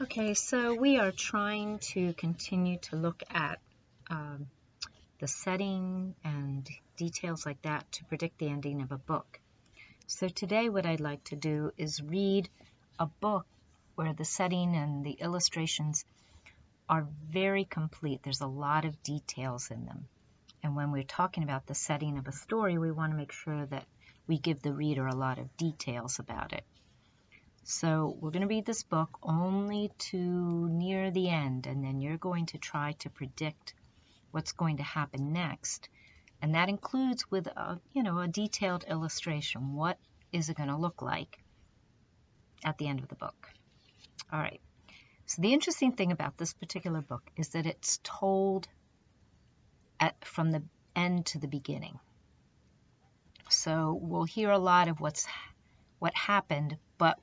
Okay, so we are trying to continue to look at the setting and details like that to predict the ending of a book. So today what I'd like to do is read a book where the setting and the illustrations are very complete. There's a lot of details in them. And when we're talking about the setting of a story, we want to make sure that we give the reader a lot of details about it. So we're going to read this book only to near the end, and then you're going to try to predict what's going to happen next. And that includes with a detailed illustration. What is it going to look like at the end of the book? All right. So the interesting thing about this particular book is that it's told from the end to the beginning. So we'll hear a lot of what happened, but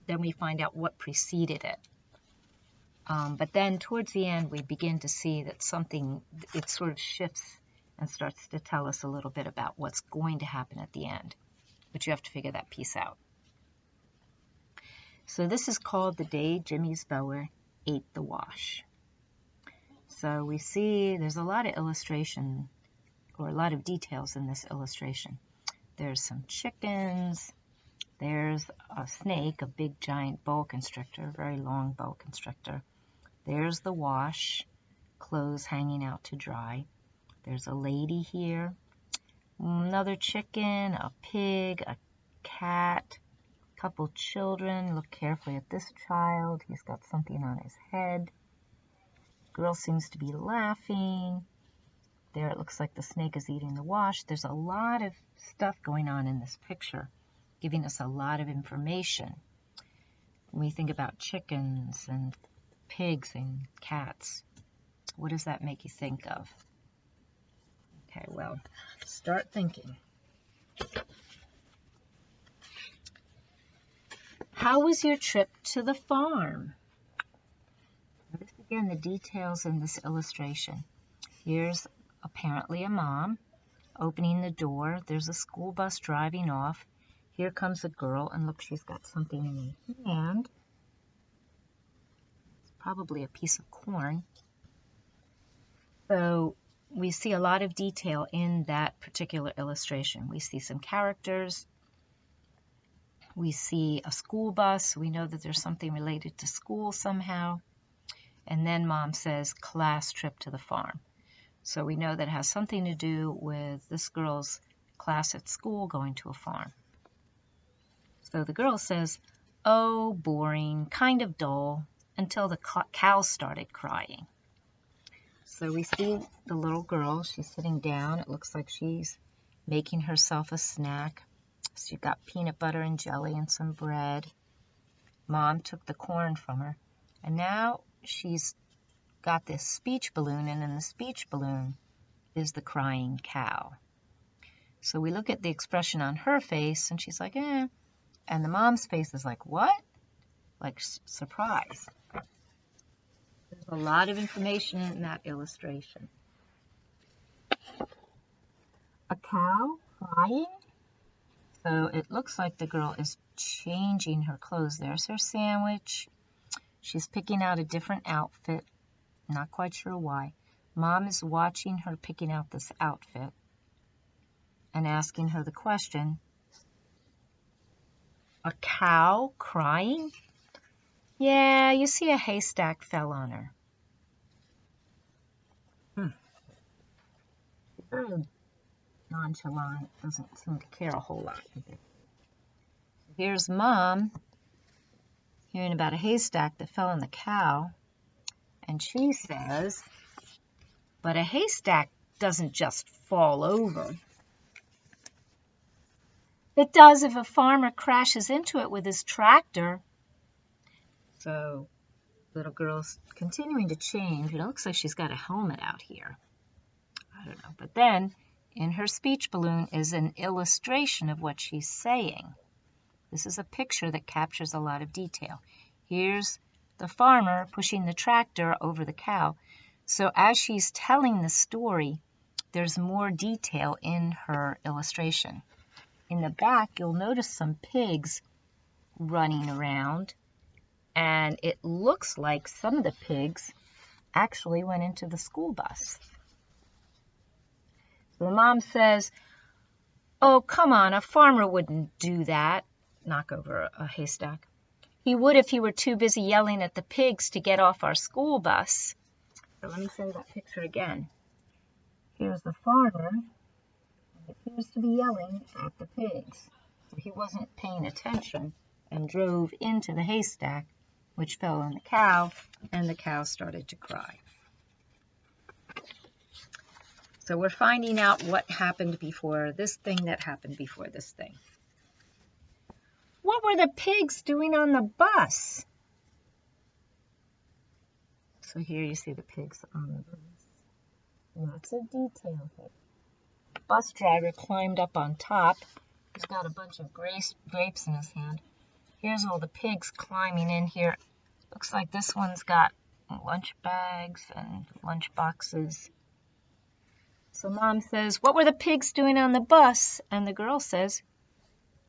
then we find out what preceded it. But then towards the end, we begin to see that it sort of shifts and starts to tell us a little bit about what's going to happen at the end. But you have to figure that piece out. So this is called The Day Jimmy's Boa Ate the Wash. So we see there's a lot of illustration, or a lot of details in this illustration. There's some chickens. There's a snake, a big giant boa constrictor, very long boa constrictor. There's the wash, clothes hanging out to dry. There's a lady here, another chicken, a pig, a cat, a couple children. Look carefully at this child. He's got something on his head. Girl seems to be laughing. There it looks like the snake is eating the wash. There's a lot of stuff going on in this picture, giving us a lot of information. When we think about chickens and pigs and cats, what does that make you think of? Okay, well, start thinking. How was your trip to the farm? Notice again the details in this illustration. Here's apparently a mom opening the door. There's a school bus driving off. Here comes a girl, and look, she's got something in her hand. It's probably a piece of corn. So we see a lot of detail in that particular illustration. We see some characters. We see a school bus. We know that there's something related to school somehow. And then mom says, class trip to the farm. So we know that it has something to do with this girl's class at school going to a farm. So the girl says, oh, boring, kind of dull, until the cows started crying. So we see the little girl. She's sitting down. It looks like she's making herself a snack. She's got peanut butter and jelly and some bread. Mom took the corn from her. And now she's got this speech balloon, and in the speech balloon is the crying cow. So we look at the expression on her face, and she's like, eh. And the mom's face is like, what? Like surprise. There's a lot of information in that illustration. A cow crying? So it looks like the girl is changing her clothes. There's her sandwich. She's picking out a different outfit. Not quite sure why. Mom is watching her picking out this outfit and asking her the question, a cow crying? Yeah, you see a haystack fell on her. Very nonchalant, doesn't seem to care a whole lot. Here's Mom hearing about a haystack that fell on the cow, and she says, but a haystack doesn't just fall over. It does if a farmer crashes into it with his tractor. So little girl's continuing to change. It looks like she's got a helmet out here. I don't know. But then in her speech balloon is an illustration of what she's saying. This is a picture that captures a lot of detail. Here's the farmer pushing the tractor over the cow. So as she's telling the story, there's more detail in her illustration. In the back, you'll notice some pigs running around. And it looks like some of the pigs actually went into the school bus. So the mom says, "Oh, come on, a farmer wouldn't do that," knock over a haystack. "He would if he were too busy yelling at the pigs to get off our school bus." So let me show you that picture again. Here's the farmer. He appears to be yelling at the pigs. So he wasn't paying attention and drove into the haystack, which fell on the cow, and the cow started to cry. So we're finding out what happened before this thing that happened before this thing. What were the pigs doing on the bus? So here you see the pigs on the bus. Lots of detail here. The bus driver climbed up on top. He's got a bunch of grapes in his hand. Here's all the pigs climbing in here. Looks like this one's got lunch bags and lunch boxes. So Mom says, "What were the pigs doing on the bus?" And the girl says,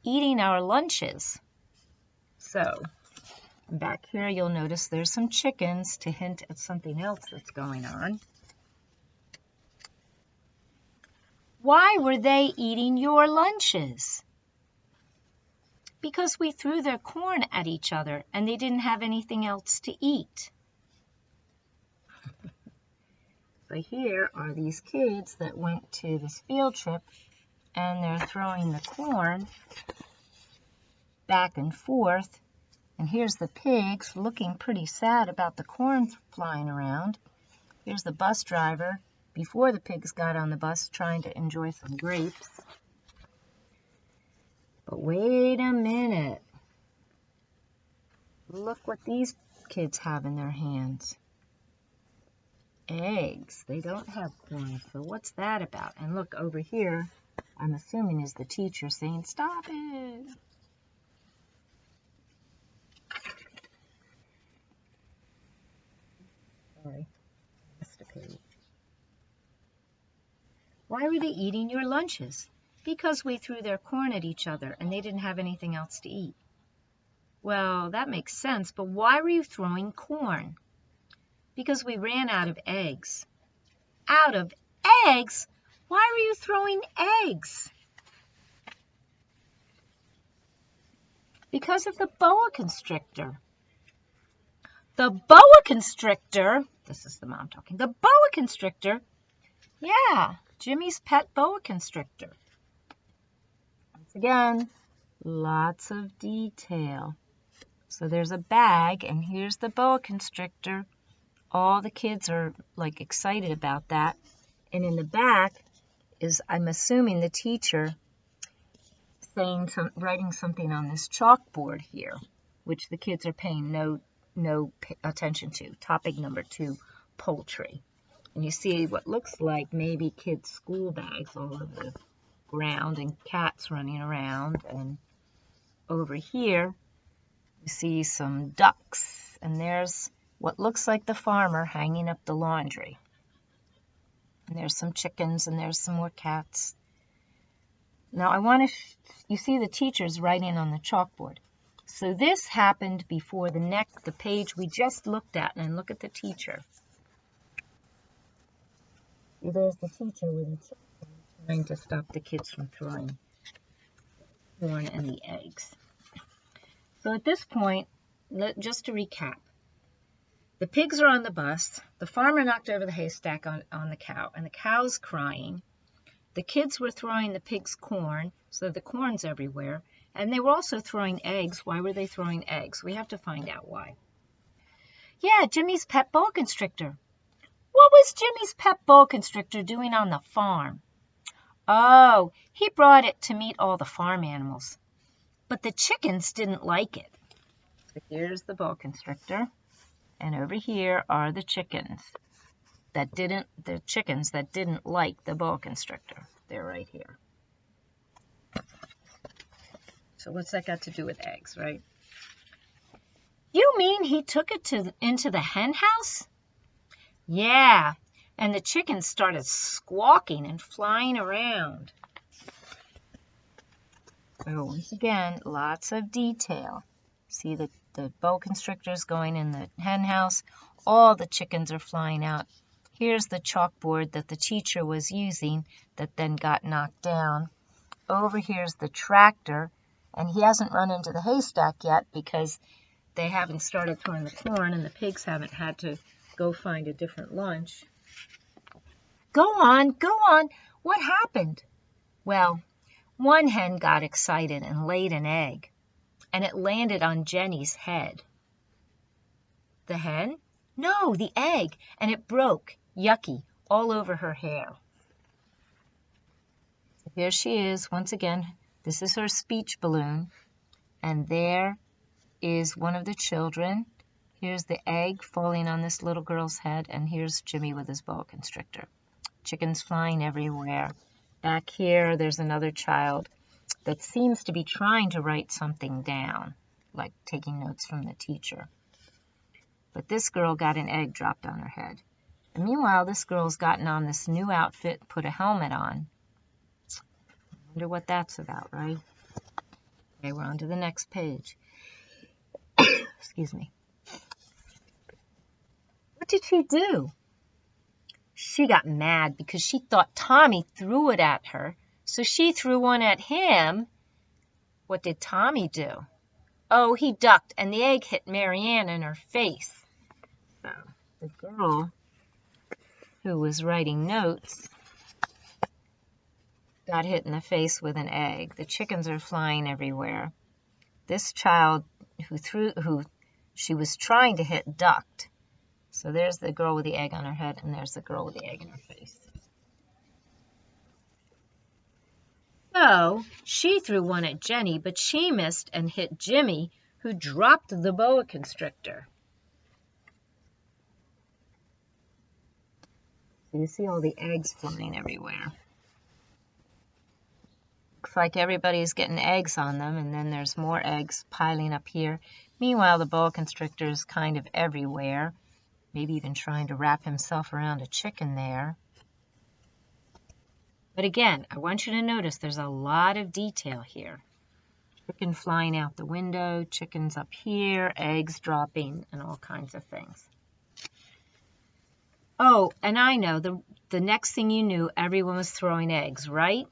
"Eating our lunches." So back here you'll notice there's some chickens to hint at something else that's going on. Why were they eating your lunches? Because we threw their corn at each other and they didn't have anything else to eat. So here are these kids that went to this field trip and they're throwing the corn back and forth. And here's the pigs looking pretty sad about the corn flying around. Here's the bus driver before the pigs got on the bus trying to enjoy some grapes. But wait a minute. Look what these kids have in their hands. Eggs. They don't have corn. So what's that about? And look over here, I'm assuming is the teacher saying, "Stop it." Sorry, missed a page. Why were they eating your lunches? Because we threw their corn at each other and they didn't have anything else to eat. Well, that makes sense, but why were you throwing corn? Because we ran out of eggs. Out of eggs? Why were you throwing eggs? Because of the boa constrictor. The boa constrictor, this is the mom talking, the boa constrictor, yeah, Jimmy's pet boa constrictor. Once again, lots of detail. So there's a bag, and here's the boa constrictor. All the kids are like excited about that. And in the back is, I'm assuming, the teacher writing something on this chalkboard here, which the kids are paying no attention to. Topic number 2, poultry. And you see what looks like maybe kids' school bags all over the ground and cats running around. And over here, you see some ducks. And there's what looks like the farmer hanging up the laundry. And there's some chickens and there's some more cats. Now I want to, you see the teachers writing on the chalkboard. So this happened before the page we just looked at, and look at the teacher. There's the teacher with the chicken trying to stop the kids from throwing corn and the eggs. So at this point, just to recap, the pigs are on the bus, the farmer knocked over the haystack on the cow, and the cow's crying. The kids were throwing the pigs' corn, so the corn's everywhere, and they were also throwing eggs. Why were they throwing eggs? We have to find out why. Yeah, Jimmy's pet boa constrictor. What was Jimmy's pet boa constrictor doing on the farm? Oh, he brought it to meet all the farm animals. But the chickens didn't like it. So here's the boa constrictor. And over here are the chickens that didn't like the boa constrictor. They're right here. So what's that got to do with eggs, right? You mean he took it into the hen house? Yeah, and the chickens started squawking and flying around. So once again, lots of detail. See the the boa constrictors going in the hen house. All the chickens are flying out. Here's the chalkboard that the teacher was using that then got knocked down. Over here's the tractor, and he hasn't run into the haystack yet because they haven't started throwing the corn and the pigs haven't had to go find a different lunch. Go on, what happened? Well, one hen got excited and laid an egg, and it landed on Jenny's head. The hen? No, the egg, and it broke, yucky, all over her hair. Here she is, once again. This is her speech balloon, and there is one of the children. Here's the egg falling on this little girl's head, and here's Jimmy with his boa constrictor. Chickens flying everywhere. Back here, there's another child that seems to be trying to write something down, like taking notes from the teacher. But this girl got an egg dropped on her head. And meanwhile, this girl's gotten on this new outfit, put a helmet on. I wonder what that's about, right? Okay, we're on to the next page. Excuse me. What did she do? She got mad because she thought Tommy threw it at her, so she threw one at him. What did Tommy do? Oh, he ducked, and the egg hit Marianne in her face. So the girl who was writing notes got hit in the face with an egg. The chickens are flying everywhere. This child who she was trying to hit ducked. So there's the girl with the egg on her head, and there's the girl with the egg in her face. So she threw one at Jenny, but she missed and hit Jimmy, who dropped the boa constrictor. So you see all the eggs flying everywhere. Looks like everybody's getting eggs on them, and then there's more eggs piling up here. Meanwhile, the boa constrictor is kind of everywhere. Maybe even trying to wrap himself around a chicken there. But again, I want you to notice there's a lot of detail here. Chicken flying out the window, chickens up here, eggs dropping, and all kinds of things. Oh, and I know, the next thing you knew, everyone was throwing eggs, right?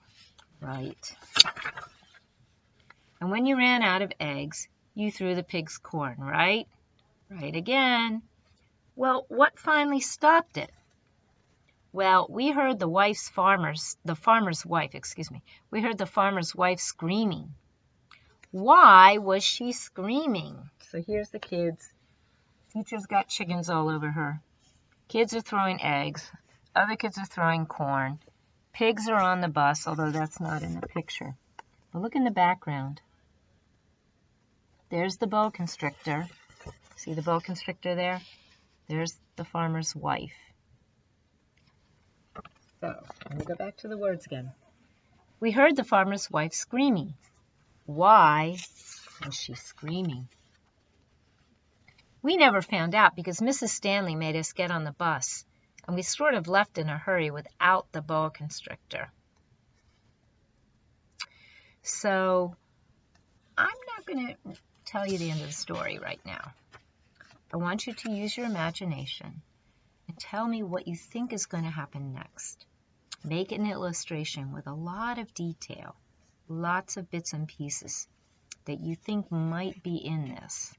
Right. And when you ran out of eggs, you threw the pigs corn, right? Right again. Well, what finally stopped it? Well, we heard the farmer's wife screaming. Why was she screaming? So here's the kids. Teacher's got chickens all over her. Kids are throwing eggs. Other kids are throwing corn. Pigs are on the bus, although that's not in the picture. But look in the background. There's the boa constrictor. See the boa constrictor there? There's the farmer's wife. So, let me go back to the words again. We heard the farmer's wife screaming. Why was she screaming? We never found out because Mrs. Stanley made us get on the bus, and we sort of left in a hurry without the boa constrictor. So, I'm not going to tell you the end of the story right now. I want you to use your imagination and tell me what you think is going to happen next. Make an illustration with a lot of detail, lots of bits and pieces that you think might be in this.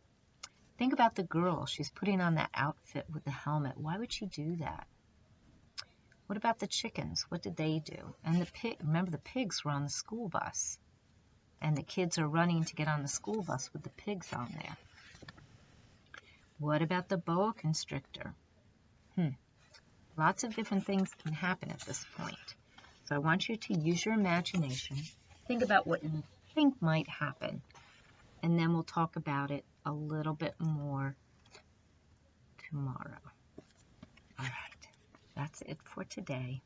Think about the girl. She's putting on that outfit with the helmet. Why would she do that? What about the chickens? What did they do? And remember the pigs were on the school bus. And the kids are running to get on the school bus with the pigs on there. What about the boa constrictor? Lots of different things can happen at this point. So I want you to use your imagination. Think about what you think might happen. And then we'll talk about it a little bit more tomorrow. All right. That's it for today.